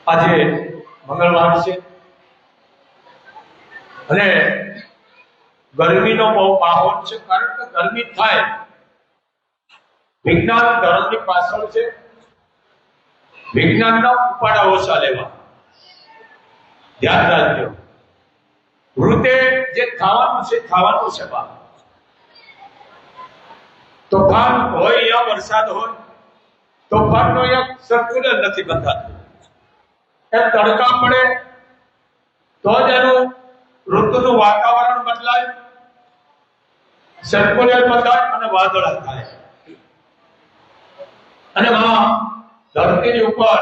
આજે મંગળવાર છે અને ગરમીનો બહુ માહોલ છે, કારણ કે ગરમી થાય વિજ્ઞાન ધર્મની પાછળ છે વિજ્ઞાનના ઉપાડા ઓછા લેવા. ધ્યાન રાખજો, ઋતે જે થવાનું છે થવાનું છે. બા તોફાન હોય યા વરસાદ હોય, તોફાનનો એક સર્ક્યુલર નથી બંધાતું. એ તડકા પડે તો જ એનું ઋતુનું વાતાવરણ બદલાય, સર્ક્યુલર બદલાય અને વાદળા થાય. અને ધરતીની ઉપર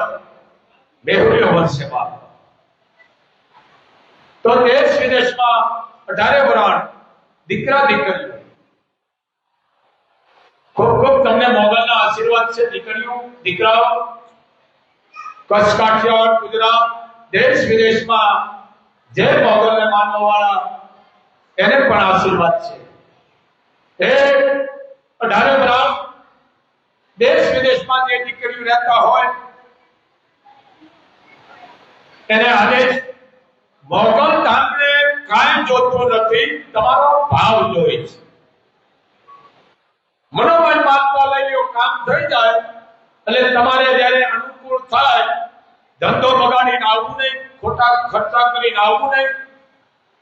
બેહુરીઓ વરસે. બાપ તો દેશ વિદેશમાં 18 વરાણ દીકરા દીકરીઓ. ખૂબ ખૂબ તમને મોગલના આશીર્વાદ છે. દીકરીઓ દીકરાઓ કચ્છ કાઠિયાવાડ ગુજરાત દેશ વિદેશમાં જે મોગલને માનવા વાળા એને પણ આશીર્વાદ છે. એ 18 વરાણ દેશ વિદેશમાં જે દીકરીઓ રહેતા હોય એને આદેશ મોગલ ધામને કાંઈ જોતું નથી, તમારો ભાવ જોઈએ છે. મનોમન માનવા લઈ કામ થઈ જાય એટલે તમારે જ્યારે અનુકૂળ થાય, ધંધો બગાડીને આવવું નહીં, ખોટા ખર્ચા કરીને આવવું નહીં.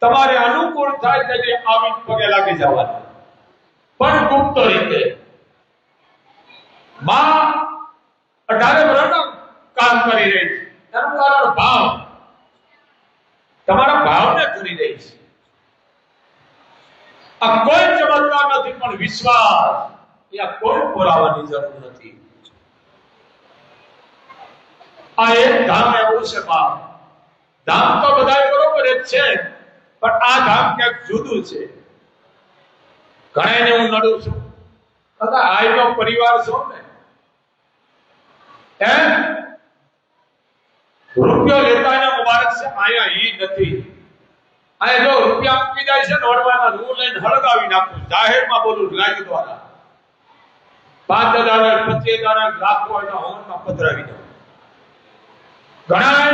તમારે અનુકૂળ થાય ત્યારે આવી પગે લાગી જવાનું, પણ ગુપ્ત રીતે. માં 18 વર્ષ કામ કરી રહી છે, એનું કારણ ભાવ, તમારા ભાવને કરી રહી છે. આ કોઈ ચમત્કાર નથી, પણ વિશ્વાસ, યા કોઈ પુરાવાની જરૂર નથી. આ એક ધામ એવું છે. બાપ ધામ તો બધા બરોબર જ છે, પણ આ ધામ ક્યાંક જુદું છે. ઘણાને હું નડું છું, બધા આઈનો પરિવાર છો ને, રૂપિયો લેતા એને મુબારક છે. આયા ઈ નથી. આયા જો રૂપિયા મૂકી જાય છે નોટમાં, હું લઈને હળગાવી નાખું. જાહેરમાં બોલું લાઈવ દ્વારા 5,000 25,000 લાખ હોય તો હોમમાં પધરાવી દઉં. ઘણા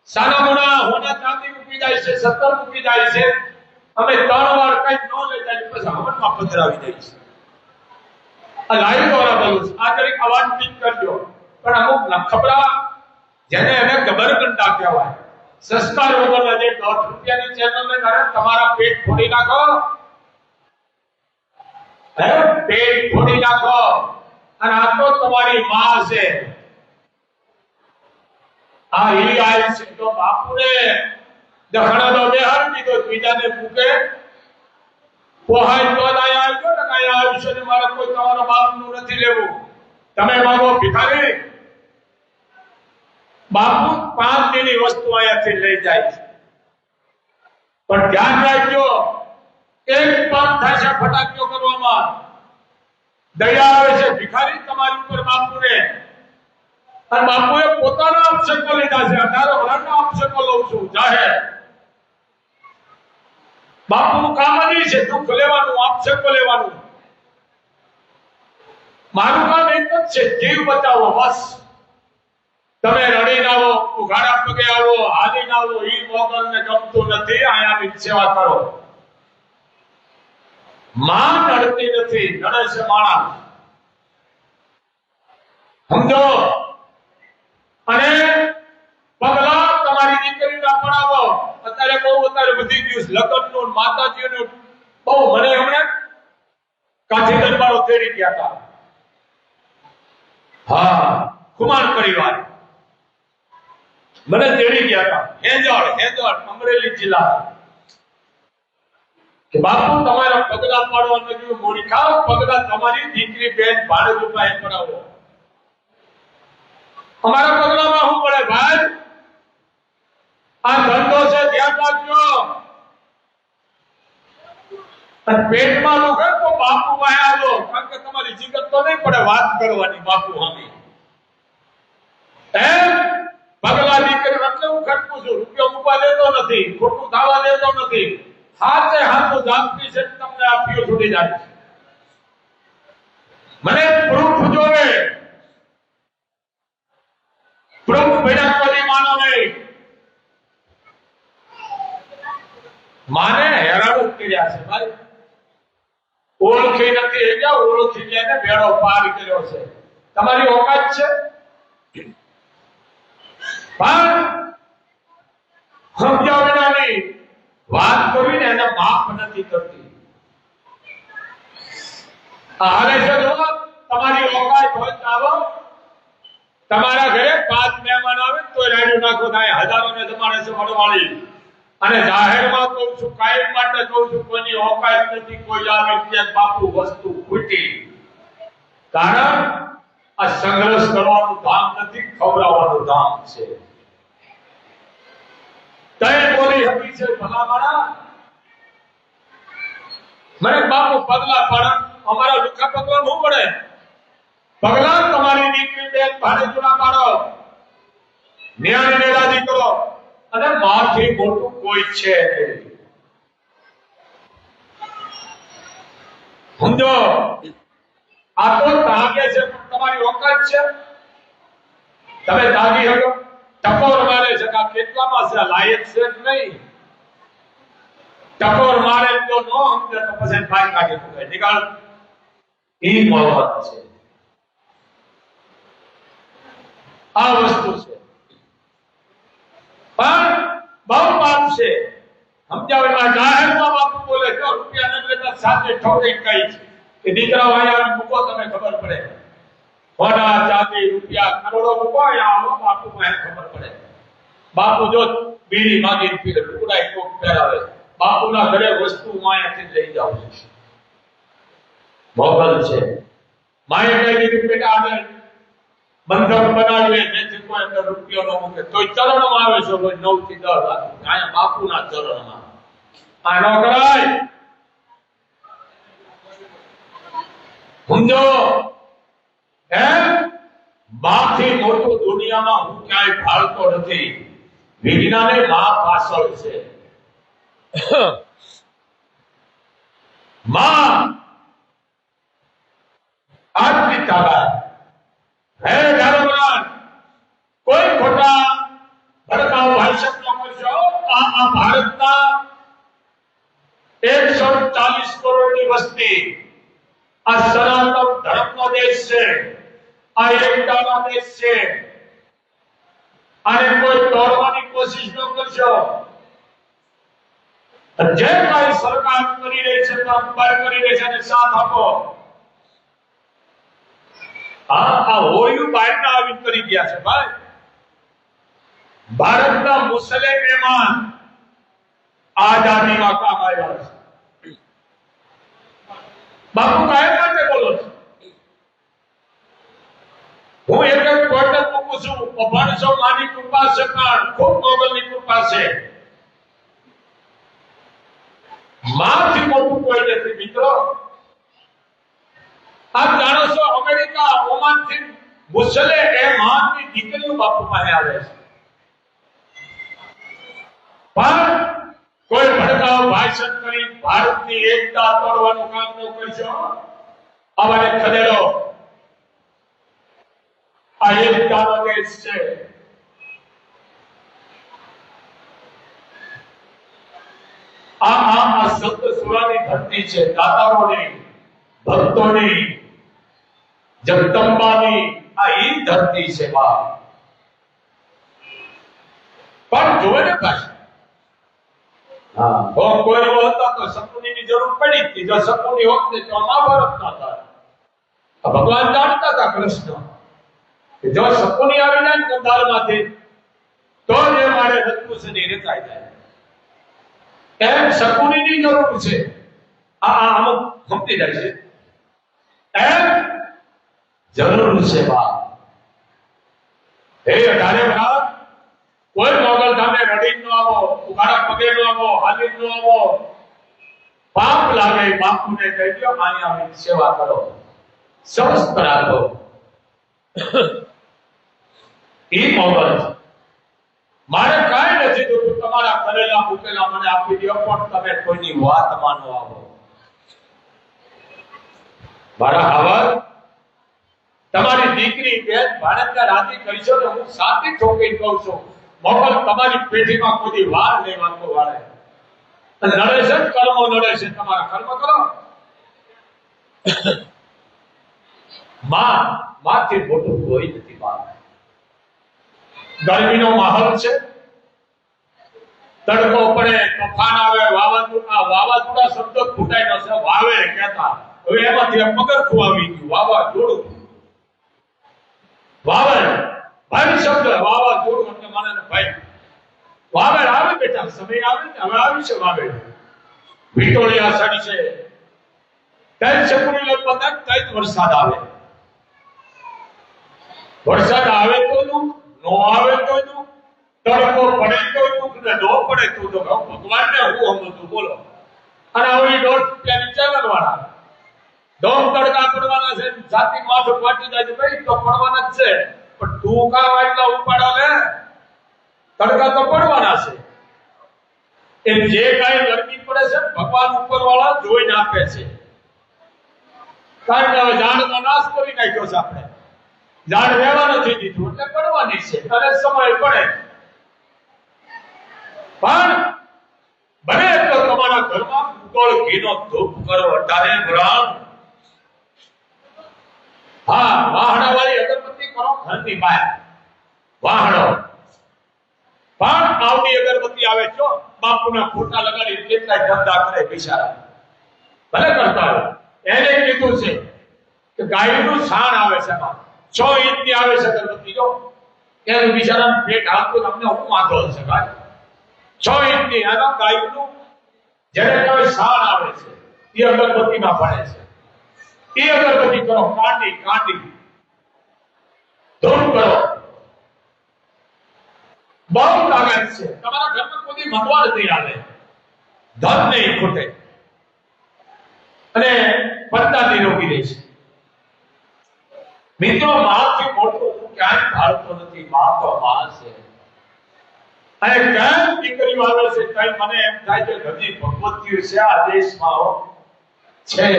સાના મોના હોના ચાંદી મૂકી જાય છે, 17 મૂકી જાય છે. અમે 3 વાર કઈ ન લઈ જાય પછી હોમમાં પધરાવી દઈએ છીએ. આ લાઈવ દ્વારા બોલું છું. આ તરીકે અવાજ ઠીક કરજો. પણ અમુક નખબરા જેને એને ગબરગંડા કહેવાય, સંસ્કાર વગરના જે 1.5 રૂપિયાની ચેનલને કરે તમારા પેટ ફોડી નાખો, પેટ ફોડી નાખો. અને આ તો તમારી માં છે. આ ઈ આય છે તો બાપુને દખણા દો બેહાર દીધો, બીજાને મૂકે પોહાય તો આયા આવજો ને. કાંઈ આવશે ને મારે કોઈ તમારા બાપનું નથી લેવું. તમે માગો ભિખારી, બાપુ 5 દીની વસ્તુ અહીંયાથી લઈ જાય છે. પણ ધ્યાન રાખજો, એક પણ થાય છે ફટાકીઓ કરવામાં, દયા આવે છે ભિખારી તમારી ઉપર બાપુને. અને બાપુએ પોતાના અપશકો લીધા છે. 18 વર્ષના અપશકો લઉં છું જાહેર. બાપુનું કામ જ છે દુઃખ લેવાનું, અપશકો લેવાનું. મારું કામ એક જ છે, જીવ બચાવો બસ. તમે રડીને આવો, ઉઘાડા પગે આવો, હાલીને આવો, ઈ મોગલને ગમતું નથી. આયાની સેવા કરો. માં નડતી નથી, નડે છે માણસ. સમજો. અને પગલા તમારી દીકરીના પડાવો. અત્યારે વધી ગયું લગ્નનું, માતાજીનું બહુ. મને હમણાં કાઠી દરબારો તેડી ગયા હતા. હા, કુમાર પરિવાર મને તેડી ગયા હતા. હેંજળ અમરેલી જિલ્લા. કે બાપુ તમારા પગલા પાડવાનું જો મોડી ખાવ, પગલા તમારી દીકરી બેન ભાડે રૂપિયા પડાવો. અમારા પગલામાં શું પડે ભાઈ? આ ધંધો છે, ધ્યાન રાખજો. અને પેટમાં દુખે તો બાપુ વાહે આવો, કારણ કે તમારી જીગત તો નહીં પડે વાત કરવાની બાપુ હામી. પગલા દીકરી એટલે હું ખટકું છું, રૂપિયો મૂકવા દેતો નથી, ખોટું થવા દેતો નથી. હાથે હાથું જાપતી છે, તમને આપ્યો છૂટી જાય. મને પ્રૂફ જોવે. વૃક્ષ ભેડા કોઈ માનો નહીં, માને હેરાન જ કર્યા છે ભાઈ, ઓળખી નથી ગયા, ઓળખી ગયા ભેડો પાર કર્યો છે, તમારી ઓકાત છે? પણ સમજાવવાની વાત કરીને એને માફ નથી કરતી. હારે છે જો તમારી ઓકાત હોય તો આવો, તમારા ઘરે 5 મહેમાન આવે તો રાડ્યું નાખો થાય, હજારોને તમારે છે વડવાળી. અને જાહેરમાં કહું છું, કાયમ માટે કહું છું, કોઈની ઓકાત નથી, કોઈ આવે કે બાપુ વસ્તુ ખૂટી. કારણ આ સંઘર્ષ કરવાનું ધામ નથી, ખવડાવવાનું ધામ છે. તય બોલી હતી છે ભલામણા મને બાપુ પગલા પડે, અમારા લુખા પગલા ન પડે, પગલા તમારી દીકરી બેન ભાડે જુના પાડો, ન્યાયને રાજી કરો, અને માથી મોટું કોઈ છે નહીં. સમજો, આ તો તાગે છે, તમારી ઓકાત છે? તમે તાગી શકો? ટકોર મારે છે કે કેટલામાં છે, લાયક છે કે નહીં? ટકોર મારે તો નો સમજે તો પછી ભાઈ કાઢી મૂકે, નીકાળ. ઈ મોહબત છે, આ વસ્તુ છે. પણ બહુ પાપ છે. સમજાવવામાં જાહેરમાં બાપુ બોલે જો રૂપિયા ન લેતા સાથે ઠોકી કહી છે કે દીકરાઓ અહીંયા મૂકો, તમે ખબર પડે. સોના ચાંદી રૂપિયા કરોડો મૂકો, અહીંયા આવો બાપુ મને ખબર પડે. બાપુ જો બીડી માંગી પીરે ટુકડાઈ કોક પહેરાવે, બાપુના ઘરે વસ્તુ માયાથી લઈ જાવ છે. મોગલ છે. માએ કહી દીધું બેટા આગળ બંધક બનાવીએ, જેથી કોઈ અંદર રૂપિયો ન મૂકે. તોય ચરણમાં આવે છે 9 થી 10 લાખ, અહીંયા બાપુના ચરણમાં. આ ન કરાય. સમજો, બાપથી મોટું દુનિયામાં હું ક્યાંય ભાળતો નથી. વિજ્ઞાને મા પાછળ છે. માં આટલી તાકાત હે ધર્મરાજ, કોઈ ખોટા ભડકાઉ ભાષણ ન કરશો. આ ભારતના 140 કરોડની વસ્તી, આ સનાતન ધર્મનો દેશ છે, આ એકતાનો દેશ છે. આને કોઈ તોડવાની કોશિશ ન કરશો. જે કઈ સરકાર કરી રહી છે, તંબર કરી રહી છે, અને સાથ આપો. આ હોળિયું બહારના આવી કરી ગયા છે ભાઈ. ભારતના મુસ્લિમ મહેમાન આઝાદીમાં કામ આવ્યા છે. બાપુ કાયમ માટે બોલો છો. હું એક ટોટલ મૂકું છું, 500 માની કૃપા છે, પણ ખૂબ મોગલની કૃપા છે. માથી મોટું કોઈ નથી મિત્રો. આપ જાણો છો, અમેરિકા ઓમાનથી મુસલે એ મહાનની દીકરીઓ બાપુ પાસે આવે છે. પણ કોઈ ભડકાઉ ભાષણ કરી ભારતની એકતા તોડવાનું કામ ન કરશો. અમારે ખદેડો, આ એકતાનો દેશ છે. આ સંત સુરાની ધરતી છે, દાતારોની, ભક્તોની, જગદંબાની આ ઈ ધરતી છે બા. પણ જોવે ને ભાઈ, કોઈ હતો તો શકુનીની જરૂર પડી હતી. જો શકુની હોત ને તો મહાભારત ના થાય. ભગવાન જાણતા હતા કૃષ્ણ કે જો શકુની આવી જાય ને કંધારમાંથી તો જે મારે રત્નુસની રેતાઈ જાય. એમ શકુનીની જરૂર છે. આ અમુક સમજી જાય છે. એમ જરૂર છે બા. હે અઢારે ભરા, કોઈ મોગલ સામે રડી ન આવો, ઉઘાડા પગે ન આવો, હાલી ન આવો. પાપ લાગે બાપુને કહી દો, અહીંયા સેવા કરો, સ્વસ્થ રાખો. ઈ મોગલ મારે કાંઈ નથી જોતું. તમારા કરેલા મૂકેલા મને આપી દો, પણ તમે કોઈની વાત માનો આવો. મારા હાવર તમારી દીકરી બેન ભારતને રાજી કરશો ને હું સાચી ચોખી કહું છું મોકલ તમારી પેઢીમાં કોઈ વાર નહીં વાંકો વાળે નડે છે કર્મો નડે છે તમારા કર્મ કરો માથી મોટું કોઈ નથી બાપ ગરમીનો માહોલ છે તડકો પડે તોફાન આવે વાવાઝોડા શબ્દ ફૂટાઈ ન છે વાવે કહેતા હવે એમાંથી પગરખું આવી ગયું વાવાઝોડું વાવડ ભાઈ શબ્દ વાવાઝોડું એટલે મને ભાઈ વાવેડ આવે બેટા સમય આવે ને હવે આવી છે વાવેડ વિટોળિયા સાડી છે તઈ છકડી લગભગ તઈ વરસાદ આવે વરસાદ આવે તો દુઃખ નો આવે તો દુઃખ તડકો પડે તો દુઃખ ને નો પડે તો દુઃખ ભગવાનને હું સમજું બોલો અને આવડી 1.5 રૂપિયાની ચલણ વાળા દોમ તડકા પડવાના છે જાતિ માથું ફાટી જાય તો ભાઈ તો પડવાના જ છે પણ તું કા વાટલા ઉપાડો લે તડકા તો પડવાના છે એ જે કાઈ ગરમી પડે છે ભગવાન ઉપરવાળા જોઈ નાખે છે કારણ કે હવે ઝાડનો નાશ કરી નાખ્યો છે આપણે ઝાડ રહેવા નથી દીધું એટલે પડવાની છે અને સમય પડે પણ બને તો તમારા ઘરમાં ઉગળ ઘીનો ધૂપ કરો 18 ગ્રામ હા વાહણા વાળી અગરબત્તી કરો ઘરની બહાર વાહણો પણ આવડી અગરબત્તી આવે છો બાપુના ફોટા લગાડી કેટલાય ધંધા કરે બિચારા ભલે કરતા હોય એને કીધું છે કે ગાયનું છાણ આવે છે 6 ઇંચની આવે છે અગરબત્તી જો એનું બિચારાનું પેટ હાલતું અમને હું વાંધો છે ભાઈ 6 ઇંચની આનો ગાયનું જેને કહેવાય છાણ આવે છે એ અગરબત્તીમાં પડે છે એ અગરબત્તી કરો કાંડી ધૂપ કરો બહુ તાકાત છે તમારા ઘરમાં કોઈ મંગવાળ નહીં આવે ધન નહીં ખૂટે અને પડતા નિરોગી રહેશે મિત્રો માથી મોટું ક્યાંય ભાળતો નથી મા તો મા છે અને કેમ દીકરી આવે છે કઈ મને એમ થાય છે હજી ભગવતીઓ છે આ દેશમાં છે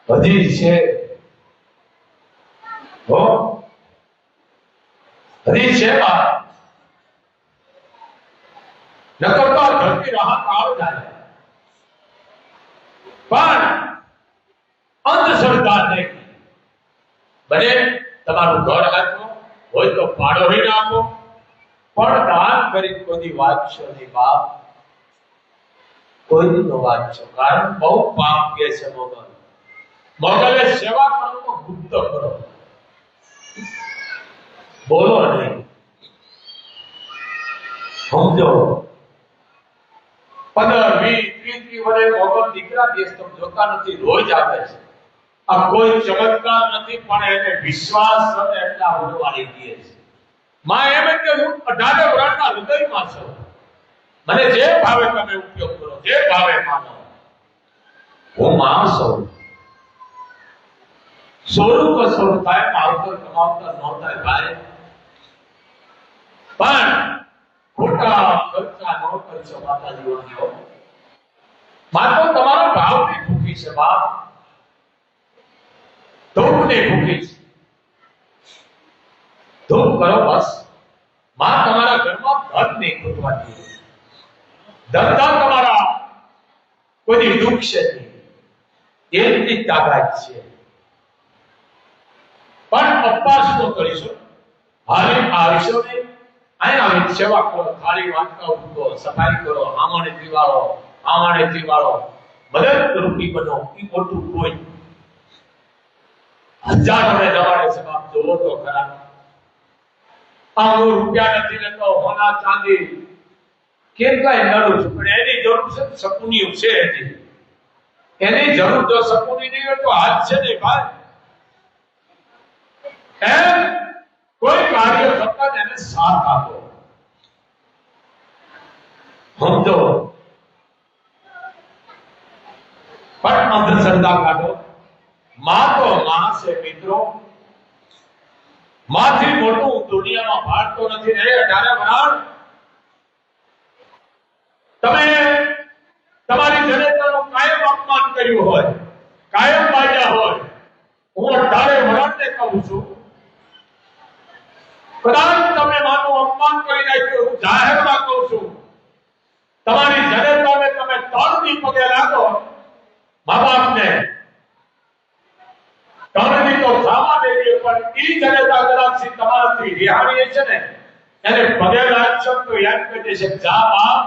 હજી છે હો હજી છે બા નકરતા ધરતી રાહત આવે જાય પણ અંધશ્રદ્ધા નહીં બને તમારું ઘર આપો હોય તો પાડો રહીને આપો પણ દાન કરી કોઈ વાંચશો નહીં બાપ કોઈ નો વાંચશો કારણ બહુ પાપ કે છે મોગલે સેવા કરો તો ગુપ્ત કરો બોલો નહીં સમજો 15, 20, 30 વર્ષે મોગલ દીકરા દેશ તમે જોતા નથી રોજ આવે છે આ કોઈ ચમત્કાર નથી પણ એને વિશ્વાસ અને એટલા ઉડવાળી દે છે માં એમ કે હું 18 વર્ષના હૃદયમાં છું મને જે ભાવે તમે ઉપયોગ કરો જે ભાવે માનો હું માં છું સ્વરૂપ સ્વરૂપ થાય માવતર કમાવતર ન થાય ભાઈ પણ ખોટા ખર્ચા ન કરશો માતાજીઓ માતો તમારા ભાવની ભૂખી છે બાપ ધૂપની ભૂખી છે ધૂપ કરો બસ માં તમારા ઘરમાં ધન નહીં ખૂટવા દે ધંધા તમારા કોઈ દુઃખ છે એની તાકાત છે પણ અપવાસ તો કરીશું હારે આવીશો ને અહીંયા આવી સેવા કરો થાળી વાટકા ઉઠો સફાઈ કરો આમણે દીવાળો મદદ રૂપી બનો એ મોટું કોઈ હજારોને દવાડે છે બાપ જોવો તો ખરા હું રૂપિયા નથી લેતો હોના ચાંદી કેટલાય નડું છું પણ એની જરૂર છે સપૂનિયું છે હજી એની જરૂર જો સપૂની નહીં હોય તો હાથ છે ને ભાઈ એમ કોઈ કાર્ય કરતા એને સાથ આપો સમજો પણ અંધશ્રદ્ધા કાઢો માં તો માં છે મિત્રો માથી મોટું દુનિયામાં ભાળતો નથી રે 18 વરાળ તમે તમારી જનતાનું કાયમ અપમાન કર્યું હોય કાયમ બાજા હોય હું કદાચ તમે માનું અપમાન કરી નાખ્યું, હું જાહેરમાં કહું છું, તમારી જનેતાને તમે તળની પગે લાગો, મા બાપને તળની તો સામા દેવી, પણ ઈ જનેતા કદાચ તમારાથી રિહાણી છે ને, એને પગે લાગશો તો યાદ કરી છે, જા બાપ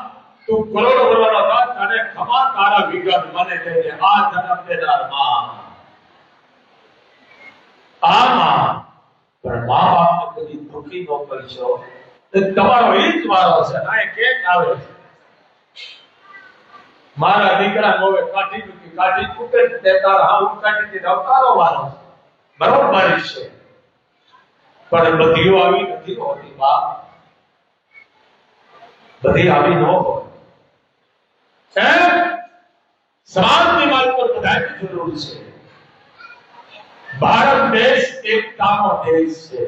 તું કરોડો વર્ષનો હતા, તને ખમા તારા વિગત મને દેજે, આ જન્મ દેનાર માં, આ માં. પણ મા બાપને કદી દુઃખી ન કરશો, તમારો હિત વારો છે. ના કેક આવે છે, મારા દીકરા મોવે કાઠી તૂટે તે તારા હાવ કાઠી અવતારો વારો છે, બરોબર છે. પણ બધી આવી નથી હોતી બાપ, બધી આવી ન હોય. સમાજની માલ પર બધાની જરૂર છે. ભારત દેશ એકતાનો દેશ છે.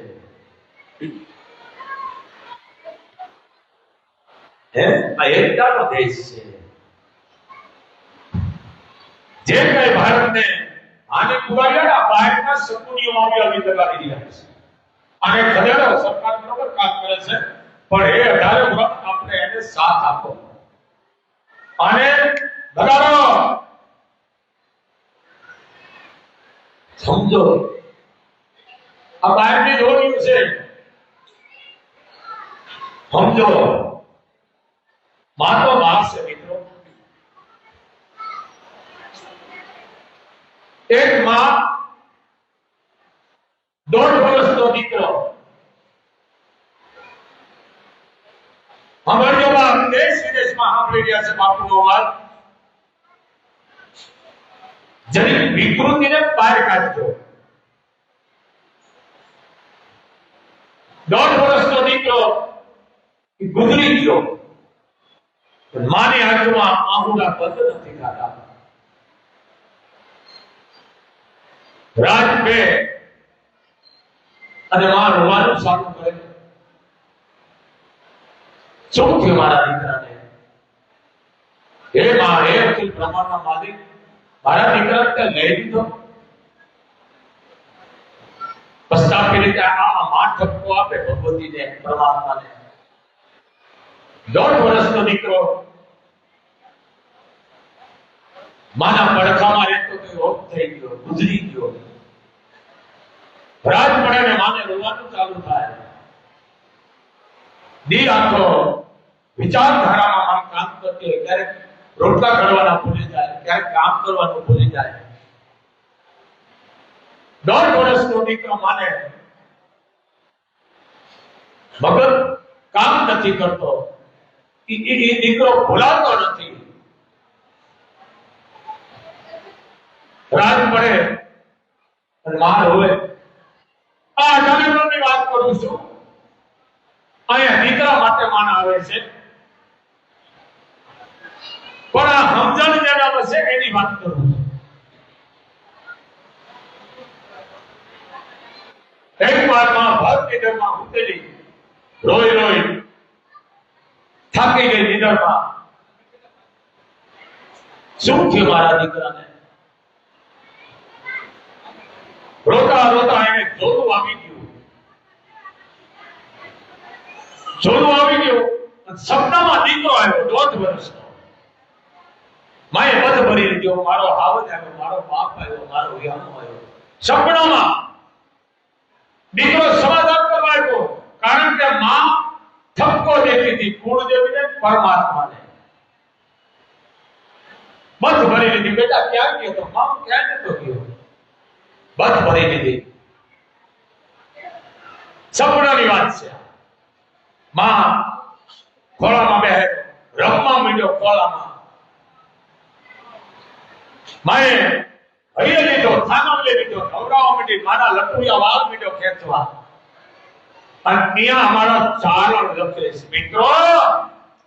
આ એકતાનો દેશ છે. જે કઈ ભારતને આને પુરાવ્યા બહારના શકુનીઓ આવી આવી લગાડી રહ્યા છે, અને ખરેખર સરકાર બરોબર કામ કરે છે, પણ એ 18 વર્ષ આપણે એને સાથ આપો અને બગાડો. સમજો આ બહારની દોડ્યું છે, સમજો માં તો માં છે મિત્રો. એક માં 1.5 વર્ષનો દીકરો, સાંભળજો બાપ, દેશ વિદેશમાં સાંભળી રહ્યા છે બાપુનો વાત, જેની વિકૃતિને બહાર કાઢજો. 1.5 વર્ષનો દીકરો ગુજરી ગયો, માની હાથમાં આંગળા બંધ નથી થતા. રાત બે અને માં રોવાનું ચાલુ કરે, શું થયું મારા દીકરાને? હે માં, હે અખિલ બ્રહ્માંડના માલિક, મારા દીકરાને લઈ લીધો. પસ્તાપી રીતે આ માં ઠપકો આપે ભગવતીને, પરમાત્માને. 1.5 વર્ષનો દીકરો માના પડખામાં રહેતો તો ઓફ થઈ ગયો, ગુજરી ગયો. રાત પડે ને માને રોવાનું ચાલુ થાય. દી આખો વિચારધારામાં માં કામ કરતી હોય, ક્યારેક રોટલા કરવાના ભૂલી જાય, ક્યારેક કામ કરવાનું ભૂલી જાય. 1.5 વર્ષનો દીકરો માને મગજ કામ નથી કરતો, એ દીકરો ભૂલાતો નથી. રાત પડે અને માં રોવે. આ જનમની વાત કરું છું, અહીંયા દીકરા માટે માન આવે છે, પણ આ સમજણ જેના છે એની વાત કરું છું. એક વાર માં ભક્તિ ધર્મમાં ઉતરી, રોઈ રોઈ થાકી ગઈ નિદરમાં. શું થયું મારા દીકરાને? રોતા રોતા એને જોરું આવી ગયું. જોરું આવી ગયું, સપનામાં દીકરો આવ્યો 1.5 વર્ષનો. માએ બધ ભરી લીધો, મારો હાવજ આવ્યો, મારો બાપ આવ્યો, મારો યાનો આવ્યો. સપનામાં દીકરો સમાધાન કરવા આવ્યો, કારણ કે માં ઠપકો દેતી હતી કુળદેવીને, પરમાત્માને. બધ ભરી લીધી. બેટા ક્યાં ગયો તો? માં ક્યાં નતો ગયો, બધ ભરી લીધી. સપનાની વાત છે. માં ખોળામાં બેહે, રમવા માંડ્યો ખોળામાં. માએ હૈયે લીધો, થાનો લઈ લીધો, ખવડાવવા માંડી. મારા લટુયા વાળ માંડ્યો ખેંચવા. અને ત્યાં અમારા ચારણ લખે છે મિત્રો.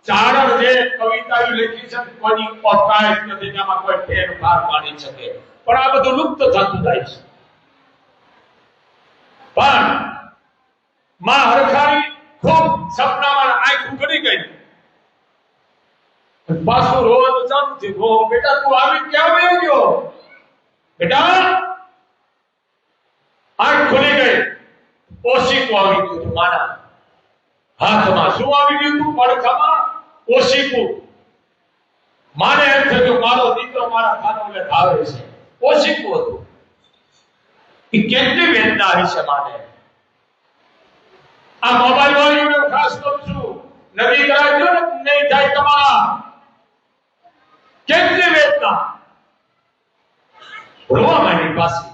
ચારણ જે કવિતાઓ લખી છે કોની ઓકાયત નથી, જેમાં કોઈ ફેરફાર પાડી શકે, પણ આ બધું લુપ્ત થતું જાય છે. પણ માં હરખાણી ખૂબ સપનામાં આંખ ઉઘડી ગઈ, પાછું રોવાનું ચાલુ થયું. બેટા તું આવી ક્યાં વહી ગયો? બેટા આંખ ખુલી ગઈ, ઓશિકો આવી ગયો માના. હાથમાં શું આવી ગયું હતું? પડખામાં ઓશીકું. માને એમ થયું મારો દીકરો મારા ખાનોને ધાવે છે. ઓશીકું હતું. એ કેટલી વેદના હશે માને. આ મોબાઈલ વાળીઓને ખાસ કહું છું, નવી કરાવજો ને નહીં થાય તમારા. કેટલી વેદના. રોવા માંડી પાસે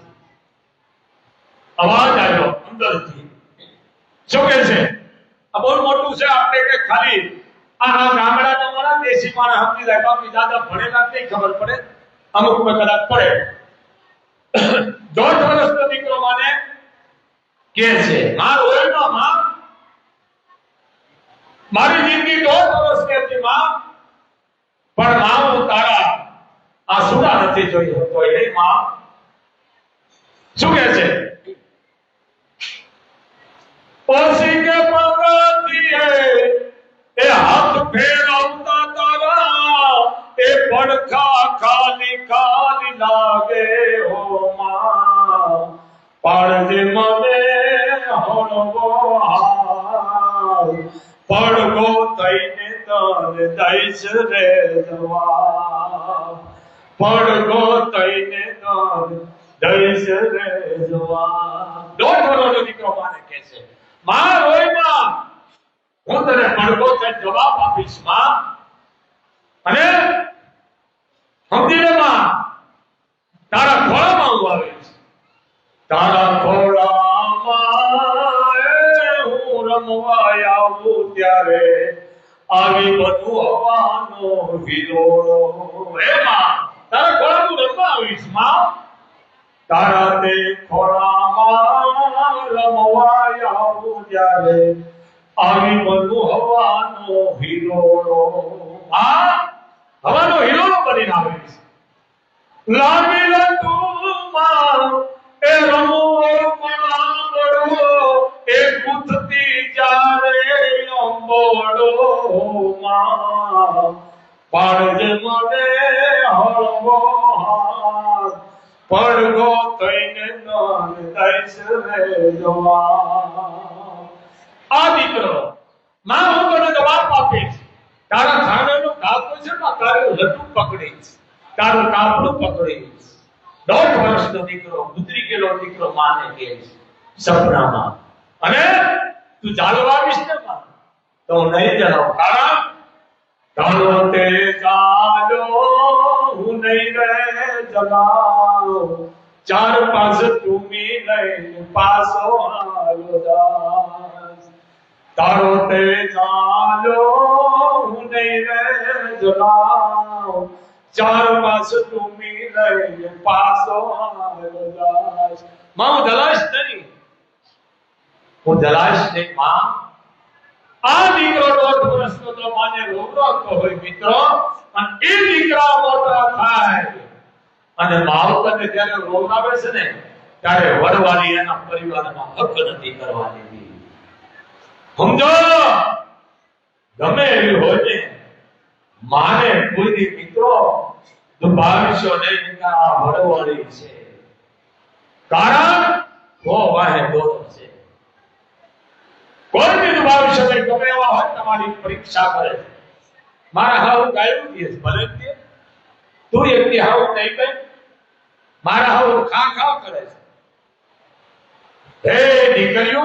અવાજ આવ્યો અંદરથી. શું કે છે? આ બહુ મોટું છે. આપણે કે ખાલી આ ગામડાના મારા દેશી મારા સમજી જાય. બાકી દાદા ભણેલા નહીં ખબર પડે. અમુક કદાચ પડે. 1.5 વર્ષનો દીકરો માને કે છે મારો ઓયનો માં મારી જિંદગી 1.5 વર્ષની હતી માં, પણ માં હું તારા આંસુડા નથી જોઈ શકતો. એ માં શું કહે છે? ઓસી કે પગથિયે એ હાથ ફેરવતા તારા એ પડખા ખાલી ખાલી લાગે હો માં. પાડજે મને હળવો હાથ, પડગો થઈને તને દઈશ રે જવાબ. પડગો થઈને તને દઈશ રે જવાબ. 1.5 વર્ષનો દીકરો માને કહે છે માં રોય માં, હું તને પડગો થઈને જવાબ આપીશ માં. અને સમજી લે માં, તારા ખોળામાં હું આવીશ. તારા ખોળામાં હું રમવા આવું ત્યારે આવી બધું હવાનો વિરોડો. હે માં, તારા ખોળામાં રમવા આવીશ માં. તારા તે ખોળામાં રમવા આવું ત્યારે આવી બધું હવાનો વિરોડો. આ હવાનો હિલોરો બનીને આવીશ. લાગી તું એ રમવો પડો એ ગુથતી જારે અંબોડો માં. પાડજે મને હળવો હાથ, પડગો થઈને નન દઈશ રે જવાબ. આ દીકરો માં હું તને જવાબ આપીશ. તારા ખાનાનું કાપડું છે ને તારું લટું પકડીશ, તારું કાપડું પકડીશ. 1.5 વર્ષનો દીકરો ગુજરી ગયેલો દીકરો માને કે સપનામાં. અને તું ચાલવા આવીશ ને માં તો હું નહીં જાઉં. કારણ ચાલો તે ચાલો હું નહીં રે જગાઉં. 4-5 તુમી લઈને પાસો આલો દાસ. તારો તે ચાલો હું નહીં રે જગાઉં. 4-5 તુમી લઈને પાસો આલો દાસ. માં હું જલાશ નહીં, હું જલાશ નહીં માં. આ દીકરો 1.5 વર્ષનો તો માને રોવરાવતો હોય મિત્રો, અને એ દીકરા મોટા થાય અને માવતરને જ્યારે રોવરાવે છે ને ત્યારે વડવાની એના પરિવારમાં હક નથી કરવાની. સમજો, ગમે એવી હોય ને માને કોઈ દી મિત્રો દુભાવશો નહીં કે આ વડવાળી છે. કારણ વો વાહે દોર છે. કોઈ બી દુભાવશો નહીં. ગમે એવા હોય તમારી પરીક્ષા કરે. મારા હાવ ગાયું દે ભલે દે, તું એકથી હાવ નહીં કઈ. મારા હાવ ખા ખા કરે છે. હે દીકરીઓ,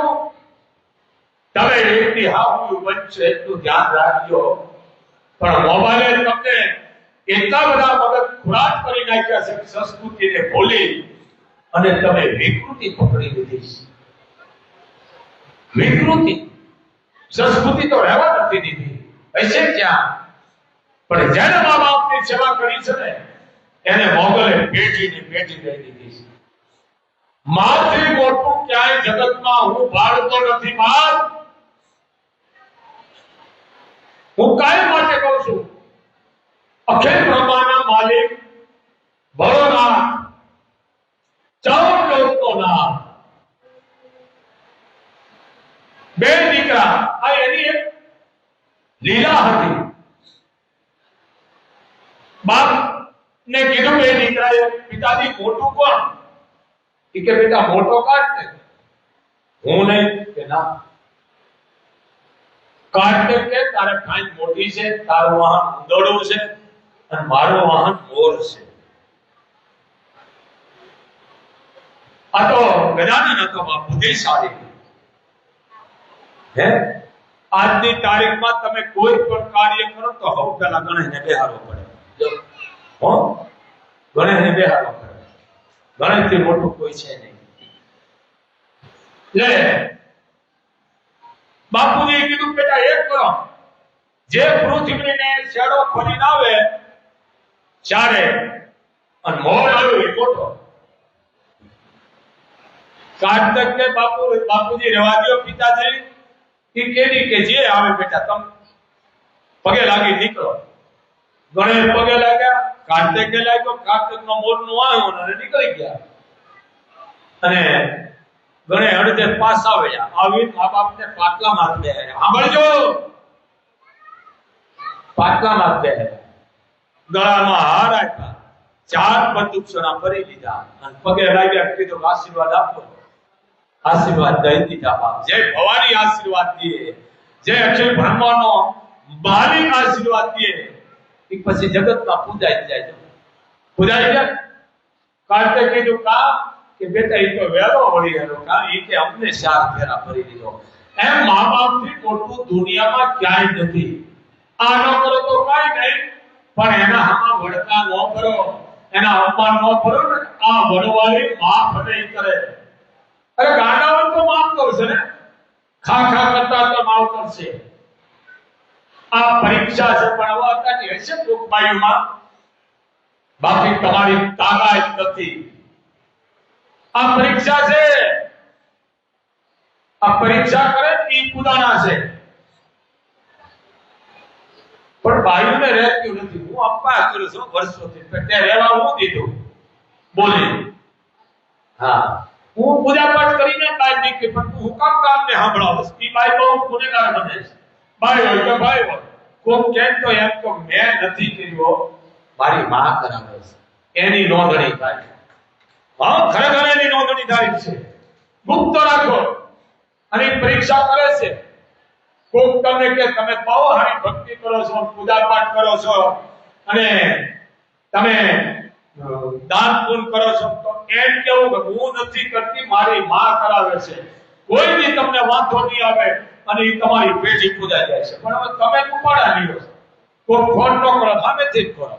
તમે એકથી હાવ બનશે એટલું ધ્યાન રાખજો. પણ મોબાઈલે તમને એટલા બધા મગજ ખુરાક કરી નાખ્યા છે કે સંસ્કૃતિને ભૂલી અને તમે વિકૃતિ પકડી લીધી છે. વિકૃતિ, સંસ્કૃતિ તો રહેવા નથી દીધી. હશે ક્યાં? પણ જેને મા બાપની સેવા કરી છે ને એને મોગલે પેઢીની પેઢી દઈ દીધી છે. માથી મોટું ક્યાંય જગતમાં હું બાળતો નથી. માં, હું કાયમ માટે કહું છું, અખિલ બ્રહ્માંડના માલિક ભોળોનાથ, 14 લોકનો નાથ, 2 દીકરા. આ એની એક લીલા હતી. બાપ ને કીધું 2 દીકરાએ, પિતાજી મોટું કોણ? કે બેટા મોટો કાઢ ને. હું નહીં કે ના. કાર્તિક કે તારે ખાંડ મોટી છે, તારું વાહન ઉંદરડું છે અને મારું વાહન મોર છે. આ તો ગજાનન હતો બુદ્ધિશાળી. હે આજની તારીખમાં તમે કોઈ પણ કાર્ય કરો તો હવે પેલા ગણેશને બેહારવો પડે. હો ગણેશને બેહારવો પડે. ગણેશથી મોટું કોઈ છે નહીં. લે બાપુજીએ કીધું બેટા એક કરો, જે પૃથ્વીને શેડો ફરીને આવે ચારે અને મોર આવ્યો એ મોટો. કાર્તિક કે બાપુજી રહેવા દો પિતાજી, એ કેરી કે જે આવે બેટા તમે પગે લાગી નીકળો. ગણેશ પગે લાગ્યા, કાર્તિકે લાગ્યો, કાર્તિકનો મોરનું આવ્યો અને નીકળી ગયા. અને ગણે અડધે પાછા આવ્યા. આવી મા બાપને પાટલા મારી દે. સાંભળજો, પાટલા મારી દે. ગળામાં હાર આપ્યા, 4 બંદૂકસોના ભરી લીધા અને પગે લાગ્યા. કીધું આશીર્વાદ આપો. આશીર્વાદ દઈ દીધા. બાપ જય ભવાની આશીર્વાદ દે, જય અખિલ બ્રહ્માંડનો માલિક આશીર્વાદ દે. એ પછી જગતમાં પૂજાઈ જાય. પૂજાઈ જાય. કાર્તિકે કીધું કા કે બેટા એ તો વેલો વળી ગયો કા, એ કે અમને 4 ફેરા ભરી દીધો. એમ મા બાપથી મોટું દુનિયામાં ક્યાંય નથી. આ ન કરો તો કાઈ નહીં, પણ એના હામાં વડકા ન કરો, એના અપમાન ન કરો ને. આ વડવાળી માફ નહીં કરે. અરે ગાડાઓ તો માફ કરશે ને, ખા કરતા તો માફ કરશે. આ પરીક્ષા છે, પણ હવે અત્યારની હશે ટૂંકબાઈમાં, બાકી તમારી તાકાત નથી. આ પરીક્ષા છે. આ પરીક્ષા કરે એ ખુદાના છે, પણ ભાઈઓને રહેતું નથી. હું અપા કરું છું વર્ષોથી, તે રહેવા હું દીધું બોલી. હા હું પૂજા પાઠ કરીને કાઈ નીકળી, પણ હું કામ કામને સાંભળાવસ. ઈ ભાઈ બહુ ગુનેગાર બને છે. ભાઈ હોય તો ભાઈ હોય, કોક કેમ તો એમ તો મેં નથી કર્યો, મારી માં કરાવે છે, એની નોંધણી થાય. હા ખરેખર એની નોંધણી થાય છે. ગુપ્ત રાખો. અને પરીક્ષા કરે છે. કોક તમને કે તમે બહુ સારી ભક્તિ કરો છો, પૂજા પાઠ કરો છો અને તમે દાન પુણ્ય કરો છો, તો એમ કેવું કે હું નથી કરતી, મારી માં કરાવે છે. કોઈ બી તમને વાંધો નહીં આવે અને એ તમારી પેઢી પૂજાઈ જાય છે. પણ હવે તમે ઉપાડા લ્યો છો. કોઈ ફોન ન કરો, સામેથી જ કરો.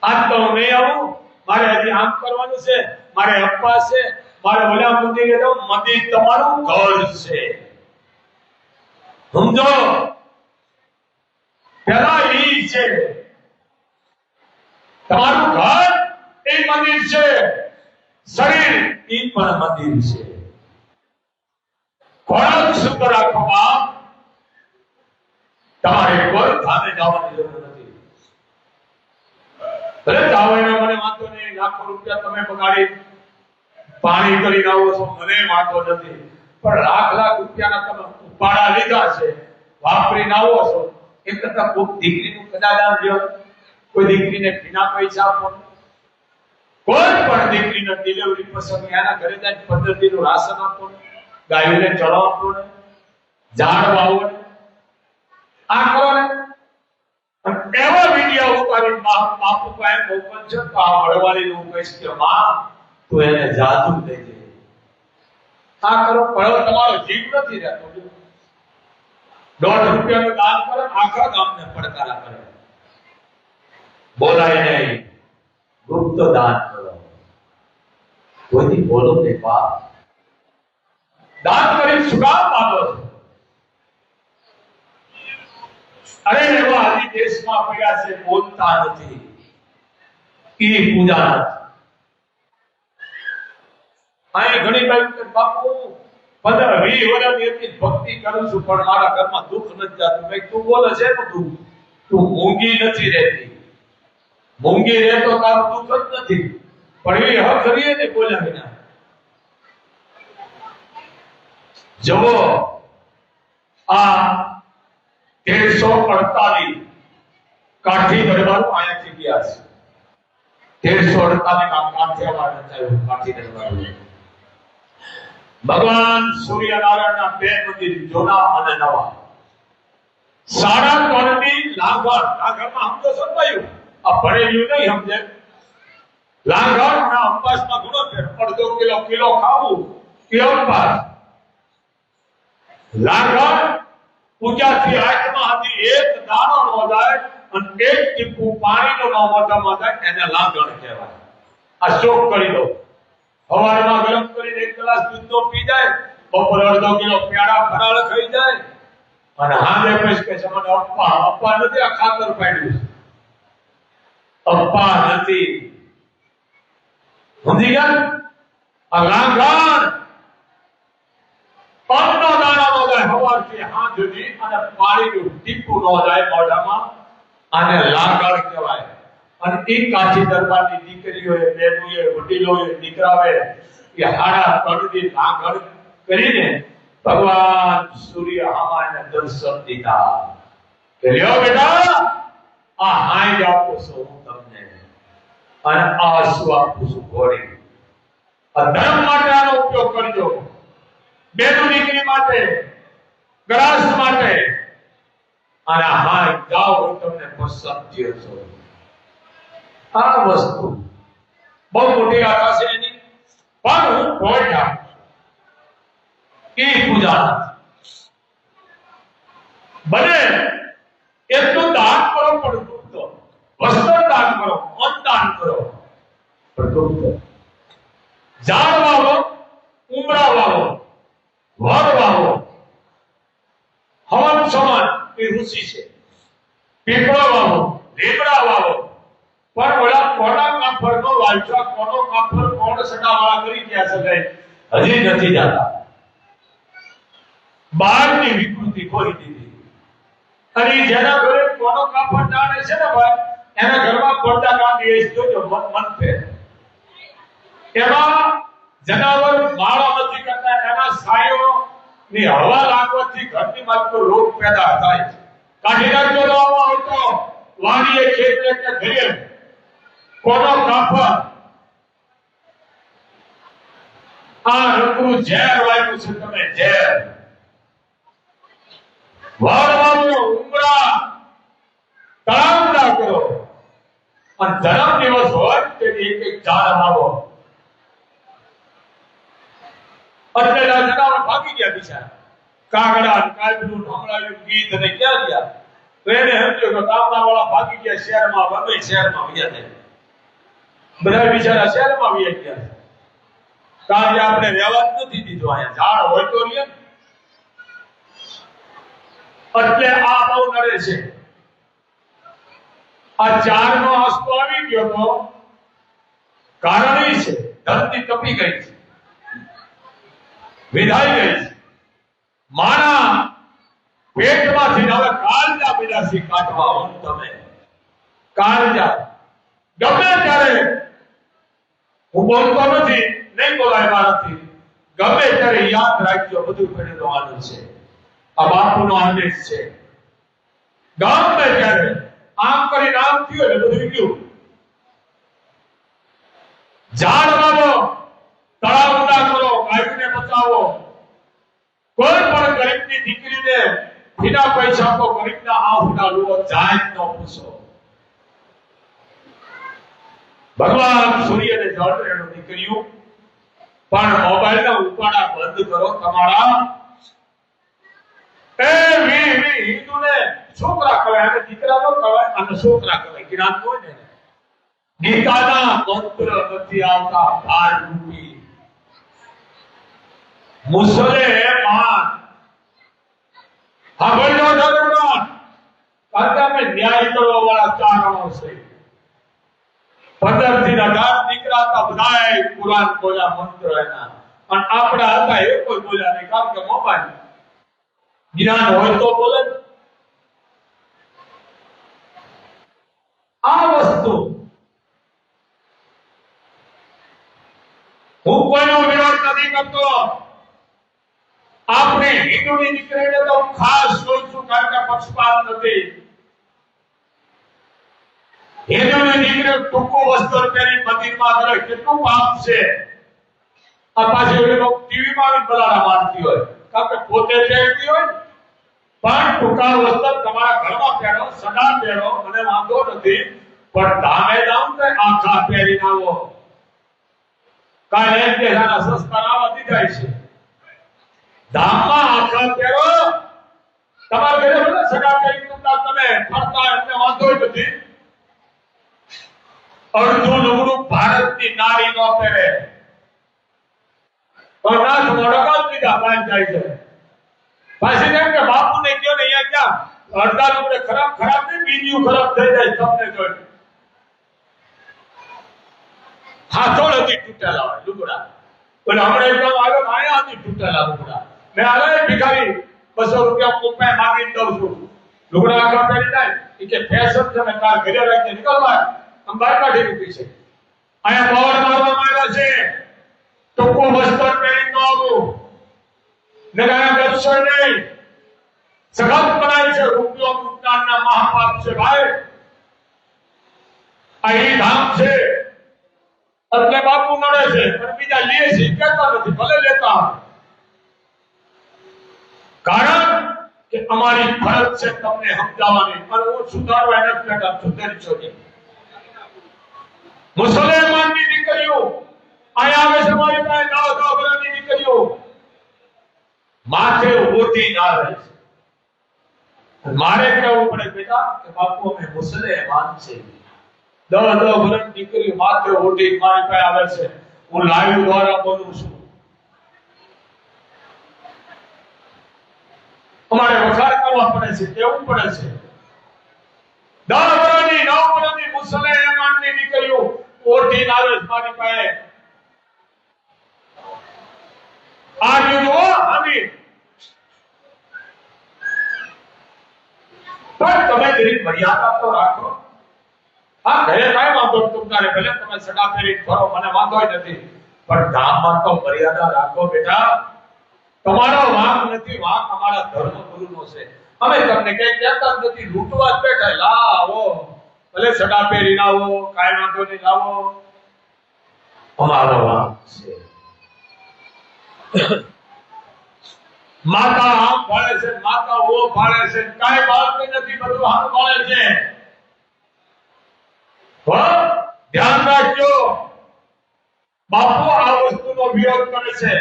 આજ તો નહીં આવું, મારે હજી આમ કરવાનું છે, મારે અપવાસ છે, મારે ઓલા મંદિરે જાવ. મંદિર તમારું ઘર છે, સમજો. પેલા ઈ છે તમારું ઘર, એ મંદિર છે. શરીર એ પણ મંદિર છે. ખોરાક શુદ્ધ રાખવા તમારે કોઈ ધામે જવાની જરૂર નથી. ભલે જાવને મને વાંધો નહીં, લાખો રૂપિયા તમે બગાડી પાણી કરીને આવો છો, મને વાંધો નથી, પણ લાખ રૂપિયાના તમે ઉપાડા લીધા છે, વાપરીને આવો છો. એક કરતા કોઈ દીકરીનું કદાદાન લ્યો, કોઈ દીકરીને ફીના પૈસા આપો, કોઈ પણ દીકરીને ડિલિવરી પસંદ એના ઘરે જાય 15 દિનનું રાશન આપો, ગાયોને ચડો આપો ને, ઝાડ વાવો ને. આ કરો ને. એવા વિડિયો ઉતારી બાપુ પાસે મોકલજો તો આ વડવાળી નું કહીશ કે માં તું એને જાદુ દઈ દે. આ કરો, પણ તમારો જીવ નથી રહેતો. 1.5 રૂપિયાનું દાન કરે, આખા ગામને પડકારા કરે. બોલાય નહીં, ગુપ્ત દાન કરો. કોઈથી બોલો ને બાપ. દાન કરી શું કામ માંગો છો? અરે એવા આદિ દેશમાં પડ્યા છે, બોલતા નથી. ઈ પૂજા નથી. અહીં ઘણી બાઈ બાપુ 15-20 વર્ષની એટલી ભક્તિ કરું છું, પણ મારા ઘરમાં દુઃખ નથી જાતું. મેં તું બોલે છે ને, તું મૂંગી નથી રહેતી. મૂંગી રહેતો તારું દુઃખ જ નથી, પણ એ હક રીએ ને બોલ્યા વિના. જવો આ 1348 કાઠી દરબાર અહીંયાથી ગયા છે. 1348 માં કાઠિયાવાડ રચાયું. કાઠી દરબાર ભગવાન સૂર્યનારાયણના 2 મંદિર, જૂના અને નવા. સાડા ત્રણની લાગણ, લાગણમાં સમજો સમજાયું, આ ભણેલું નહીં સમજે. લાગણ અને અંબાસમાં ઘણો ફેર, અડધો કિલો ખાવું કે અંબાસ. લાગણ પૂજાથી આઠમાં હતી એક દાણો ન જાય અને એક ટીપું પાણીનો ન મોઢામાં જાય એને લાગણ કહેવાય. આ શોક કરી દો. સવારમાં ગરમ કરીને એક ગ્લાસ દૂધનો પી જાય, બપોરે અડધો કિલો પ્યાડા ફરાળ ખાઈ જાય અને હાજે પછી કે છે મને અપ્પા નથી, આ ખાતર પાડ્યું છે. અપ્પા નથી, સમજી ગયા? આ લાગણ અન્નનો દાણો ન જાય સવારથી સાંજ સુધી અને પાણીનું ટીપું ન જાય મોઢામાં, આને લાગણ કહેવાય. અને એ કાઠી દરબારની દીકરીઓએ, બહેનોએ, વડીલોએ, દીકરાઓએ એ હાડા ત્રણની લાગણ કરીને ભગવાન સૂર્ય હામાને દર્શન દીધા કે લ્યો બેટા, આ હાઈ આપું છું હું તમને અને આંસુ આપું છું ઘોડી. આ ધર્મ માટે આનો ઉપયોગ કરજો, બેનું દીકરી માટે, ગ્રસ્ત માટે. અને હાઈ જાઓ હું તમને પસંદ છો. આ વસ્તુ બહુ મોટી આશા છે એની, પણ હું કોઈ જાણું છું એ પૂજા બને એટલું દાન કરો, પણ દુઃખ વસ્ત્ર દાન કરો, અન્ન દાન કરો, પણ દુઃખ. ઝાડ વાવો, ઉમરા વાવો, વડ વાવો, હવન સમાન એ ઋષિ છે. પીપળો વાવો, લીમડા વાવો, પણ ઓલા કોના કાફર નો વાલચા, કોનો કાફર કોણ સડાવાળા કરી ગયા સગાઈ હજી નથી જાતા. બહારની વિકૃતિ ખોઈ દીધી. અને જેના ઘરે કોનો કાફર જાણે છે ને ભાઈ, એના ઘરમાં પડદા કાઢી જોજો મન પે. એમાં જનાવર માળો નથી કરતા, એના સાયો ની હવા લાગવાથી ઘરની માત્ર રોગ પેદા થાય. કાઢી નાખજો લાવવા હતો વાડીએ, ખેતરે કે ઘરે કોનો કાફર. આ રકરું ઝેર વાળું છે, તમે ઝેર. વાળવાનો ઉમરા તળાવડા કરો અને જન્મ દિવસ હોય તે એક એક ઝાડ વાવો. એટલે જનાવર ભાગી ગયા બિચારા. કાગડા, કાચનું, હમણાં ગીત અને ક્યાં ગયા? તો એને સમજો કે ગામડાવાળા ભાગી ગયા શહેરમાં, વગર શહેરમાં ગયા છે. બધા બિચારા શહેરમાં વહી ગયા. કારણ કે આપણે રહેવા જ નથી દીધું અહીંયા. ઝાડ હોય તો લે. એટલે આ બહુ નડે છે. આ ચારનો હસ્તો આવી ગયો તો કારણ એ છે ધરતી તપી ગઈ છે, વિધાઈ ગઈ છે. માણા પેટમાંથી હવે કાળજા મીડાસી કાઢવા હું તમે કાળજા ગમે ત્યારે, હું બોલતો નથી, નહીં બોલાય મારાથી, ગમે ત્યારે યાદ રાખજો બધું પડેલું આનંદ છે. આ બાપુનો આદેશ છે. ગમે ત્યારે આમ કરીને આમ થયું એટલે બધું ગયું. ઝાડ વાવો, તળાવ ઊંડા કરો, ગાયોને બચાવો. કોઈ પણ ગરીબની દીકરીને વિના પૈસા તો ગરીબના આંખના લો જાય ન પૂછો. ભગવાન સૂર્યને જળ રેણુ દીકરીઓ, પણ મોબાઈલના ઉપાડા બંધ કરો તમારા. એ હિન્દુને છોકરા કહેવાય, અને દીકરા નો કહેવાય, અને છોકરા કહેવાય. જ્ઞાન હોય ને, ગીતાના મંત્ર નથી આવતા ભાર રૂપી. મુસલમાન હાવળનો ધર્મ કાકાને ન્યાય કરવા વાળા ચારણો છે. 15 થી 18 દીકરા હતા, બધાય કુરાન બોલ્યા, મંત્ર એના. અને આપણા હતા એ કોઈ બોલ્યા નહીં, કારણ કે મોબાઈલ જ્ઞાન હોય તો બોલે. આ વસ્તુ હું કોઈનો વિરોધ નથી કરતો. આપણે હિન્દુની દીકરીને તો ખાસ જોઉં છું, કારણ કે પક્ષપાત નથી. હિન્દુની દીકરી ટૂંકો વસ્ત્ર પહેરી મંદિરમાં કરે, કેટલું પાપ છે. આ પાછી ટીવીમાં બલાડા મારતી હોય, કારણ કે પોતે પહેરતી હોય, પણ ટૂંકા વસ્ત્ર તમારા ઘરમાં પહેરો, સદા પહેરો, મને વાંધો નથી, પણ ધામે જાવ તો આખા પહેરીને આવો. કાલે એમ કે સારા સંસ્કાર આવા દીધાય છે. ધામમાં આખા પહેરો, તમારા ઘરે ભલે સદા પહેરી ટૂંકા તમે ફરતા એમને વાંધો નથી. અડધું લુગડું ભારતની નારી નો પહેરે, પણ નાથ મોઢા દીધા બાંધ જાય છે. પાછી કેમ કે બાપુને કયો ને અહીંયા ક્યાં અડધા લુગડે ખરાબ ખરાબ નહીં, બીજું ખરાબ થઈ જાય તમને જોઈ. હાથોડ હતી તૂટેલા હોય લુગડા, એટલે હમણાં એકદમ આવ્યો આયા હતી તૂટેલા લુગડા. મેં આલે ભિખારી 200 રૂપિયા કોપાય માંગી દઉં છું, લુગડા આખા પહેરી જાય. એ કે ફેશન છે ને કાર ઘરે રાખીને નીકળવા આમ બહાર કાઢી દીધી છે. અહીંયા પાવર મારવામાં આવ્યા છે, ટૂંકું વસ્ત્ર પહેરી ન આવવું, નગાયા દર્શન નહીં, સખત બનાય છે. રૂપિયો નુકસાનના મહાપાપ છે ભાઈ. અહીં ધામ છે એટલે બાપુ નડે છે, પણ બીજા લે છે કહેતા નથી, ભલે લેતા. કારણ કે અમારી ફરજ છે તમને સમજાવવાની, અને હું સુધારવા નથી બેઠા, સુધારી છો. મુસલમાનની દીકરીઓ અહીંયા આવે છે મારી પાસે, 10 વર્ષની દીકરીઓ માથે ઓઢી ના રહે છે. મારે કહેવું પડે બેટા કે બાપુ અમે મુસલમાન છે. 10 વર્ષની દીકરીઓ માથે ઓઢી મારી પાસે આવે છે. હું લાઈવ દ્વારા બોલું છું. અમારે વખાર કરવા પડે છે, કેવું પડે છે. 10 વર્ષની 9 વર્ષની મુસલમાનની દીકરીઓ ઓઢી આવે છે મારી પાસે. આ જુઓ આની પણ તમે જરી મર્યાદા તો રાખો. હા, ઘરે કાંઈ વાંધો તમારે, ભલે તમે સડા ફેરી ફરો, મને વાંધો નથી, પણ ધામમાં તો મર્યાદા રાખો બેટા. તમારો વાંક નથી, વાંક અમારા ધર્મ ગુરુનો છે. અમે તમને કઈ કહેતા નથી, લૂંટવા જ બેઠા. લાવો ભલે સડા ફેરી લાવો, કાંઈ વાંધો નહીં, લાવો. અમારો વાંક છે. માતા આમ ભાળે છે, માતા ઓ ભાળે છે, કાંઈ બાળતી નથી, બધું હાથ ભાળે છે. ધ્યાન રાખજો, બાપુ આ વસ્તુનો વિરોધ કરે છે.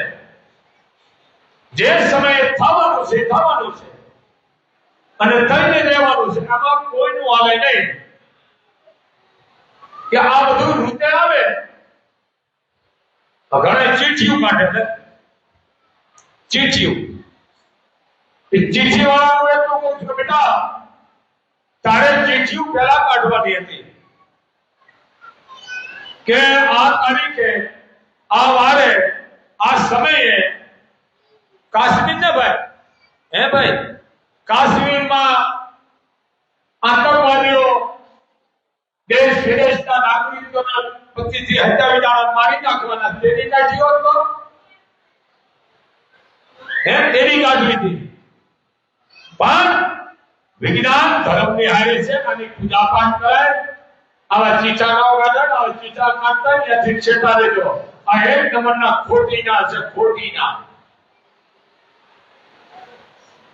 જે સમયે થવાનું છે થવાનું છે, અને થઈને રહેવાનું છે. આમાં કોઈનું આવે નહીં કે આ બધું રૂપે આવે. ઘણા ચીઠીઓ કાઢે છે, ચીઠીઓ. ચીઠી વાળાનું એટલું કહું છું બેટા, તારે ચીઠીઓ પહેલા કાઢવાની હતી કે આ તારીખે, આ વારે, આ સમયે કાશ્મીર ને ભાઈ, હે ભાઈ, કાશ્મીરમાં આતંકવાદીઓ દેશ વિદેશના નાગરિકોના 25 થી 27 જણા મારી નાખવાના. તેની કાઢી હોત તો તેની કાઢવી હતી. પણ વિજ્ઞાન ધર્મની હારે છે, આની પૂજા પાઠ કરાય. આવા ચીચા ના ગાડા, આવા ચીચા કાઢતા ત્યાંથી છેટા દેજો. આ એક નંબરના ખોટીના છે, ખોટીના.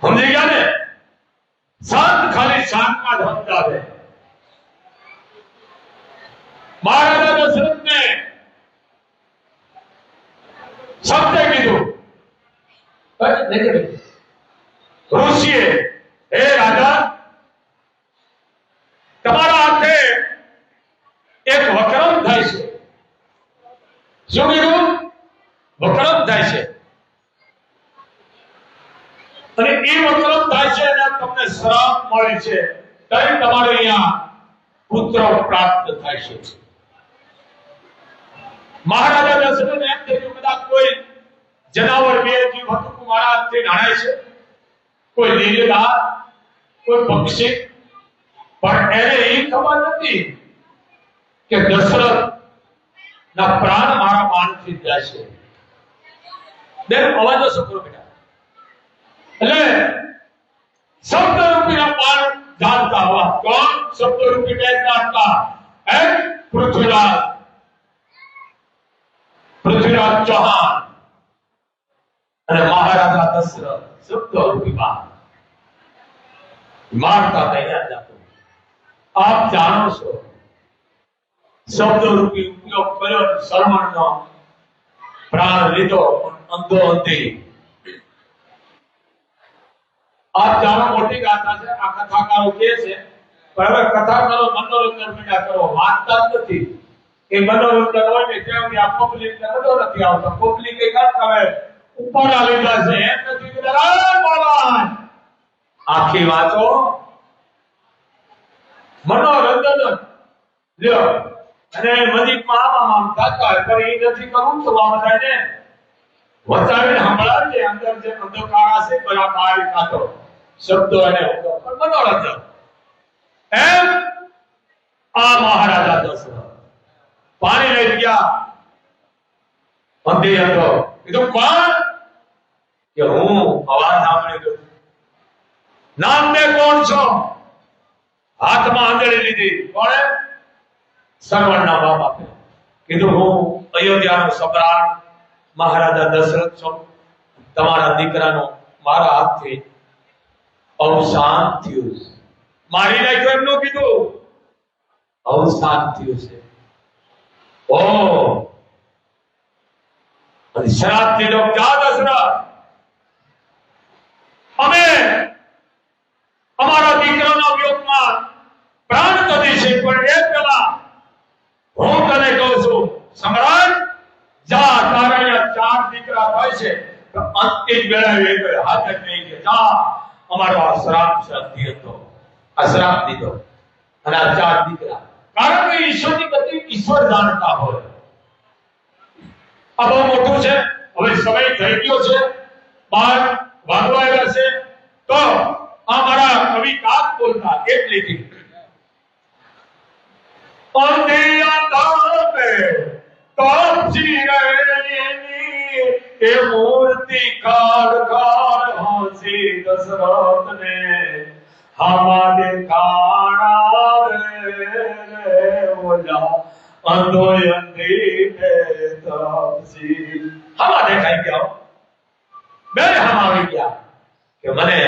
સમજી ગયા ને? સંત ખાલી શાંતમાં જ સમજાવે. મહારાજા દશરથને શબ્દે કીધું, ઋષિએ, હે રાજા, તમારા હાથે એક વક્રમ થાય છે. શું કીધું? વક્રમ થાય છે. અને એ વક્રમ થાય છે અને તમને શ્રાપ મળે છે, ત્યારે તમારે અહીંયા પુત્ર પ્રાપ્ત થાય છે. મહારાજા દશરથને એમ થયું કદાચ કોઈ જનાવર બે જીવ હતું મારા હાથથી નાણાય છે, કોઈ લીલેલા, કોઈ પક્ષી. પણ એને એ ખબર નથી કે દશરથ ના પ્રાણ મારા માનથી જાય છે. બેન અવાજો છોકરો બેટા, એટલે શબ્દરૂપીના પ્રાણ જાણતા હોવા. કોણ? શબ્દરૂપી બેન જાણતા. પૃથ્વીરાજ ચૌહાણ અને મહારાજા દશરથ શબ્દરૂપી બાણ. મારતા તૈયાર જાતો આપ જાણો છો શબ્દ રૂપી ઉપયોગ કર્યો શ્રવણનો પ્રાણ લીધો અંધો અંધી આપ જાણો મોટી ગાથા છે આ કથાકારો કે છે પણ હવે કથાકારો મનોરંજન મીડા કરો વાંચતા જ નથી એ મનોરંજન હોય ને ત્યાં આ પબ્લિક ને બધો નથી આવતો પબ્લિક એ કામ કરે ઉપર લીધા છે એમ નથી કે બાબા આખી વાતો મનોરંજન લ્યો અને મજીદમાં આમ થતા હોય પણ એ નથી કરવું તો બધાને વચાવીને સંભળાવે અંદર જે અંધકાર છે બરા બહાર કાઢો શબ્દો અને મનોરંજન એમ આ મહારાજા દશરથ પાણી લઈ ગયા અંધે હતો કીધું કોણ કે હું અવાજ સાંભળી ગયો નામ ને કોણ છો હાથમાં આંધળી લીધી કોણે શ્રવણના બાપ આપે કીધું હું અયોધ્યાનો સમ્રાટ મહારાજા દશરથ છું તમારા દીકરાનો મારા હાથથી અવસાન થયું છે મારી નાખ્યો એમ નો કીધું અવસાન થયું છે ઓ અને શ્રાપ દીધો જા દશરથ અમે અમારા દીકરાના વિયોગમાં પ્રાણ તજી છે પણ એ પેલા હું તને કહું છું સમ્રાટ જા તારા અહીંયા 4 દીકરા થાય છે તો અંતિમ વેળાએ એક હાથ જ નહીં કે જા અમારો આ શ્રાપ છે હતો આ શ્રાપ દીધો અને આ 4 દીકરા કારણ કે ઈશ્વરની ગતિ ઈશ્વર જાણતા હોય આ બહુ મોટું છે હવે સમય થઈ ગયો છે 12 વાગવા આવ્યા છે તો આ મારા કવિ કાક બોલતા એટલી થી એ મૂર્તિ કાળ કાળ હસી દશરથ ને હમારે કાણા રે ઓલા અંધો અંધી ને તપસી હમા દેખાઈ ગયા બે હમ આવી ગયા કે મને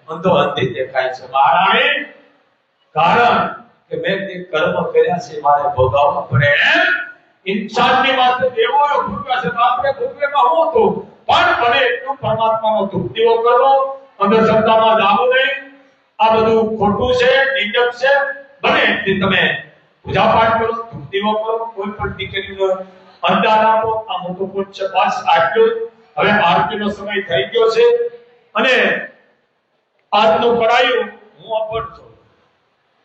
અંધો અંધી દેખાય છે મહારાણી કારણ કે મેં જે કર્મ કર્યા છે મારે ભોગવવા પડે ઇન્સાનની માથે દેવો ભૂખ્યા છે તો આપણે ભૂખ્યામાં હું હતું પણ ભલે એટલું પરમાત્માનો ધૂપ દીવો કરવો અંધશ્રદ્ધામાં જાવું નહીં આ બધું ખોટું છે નિંદક છે બને એટલી તમે પૂજા પાઠ કરો ધૂપ દીવો કરો કોઈ પણ દીકરીનો અંદાજ આપો આ મોટું પુણ્ય છે બસ આટલું હવે આરતીનો સમય થઈ ગયો છે અને આજનું કરાયું હું અપડ છું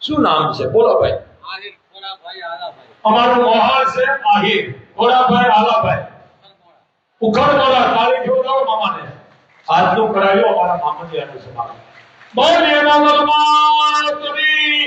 શું નામ છે બોલો ભાઈ આહિર ખોડાભાઈ આલાભાઈ અમારું મોહાળ છે આહિર ખોડાભાઈ આલાભાઈ ઉખડવાળા તારીખ જોડાવો મામાને આજનું કરાયું અમારા મામાજી આનું છે બોલીએ મોગલ માતની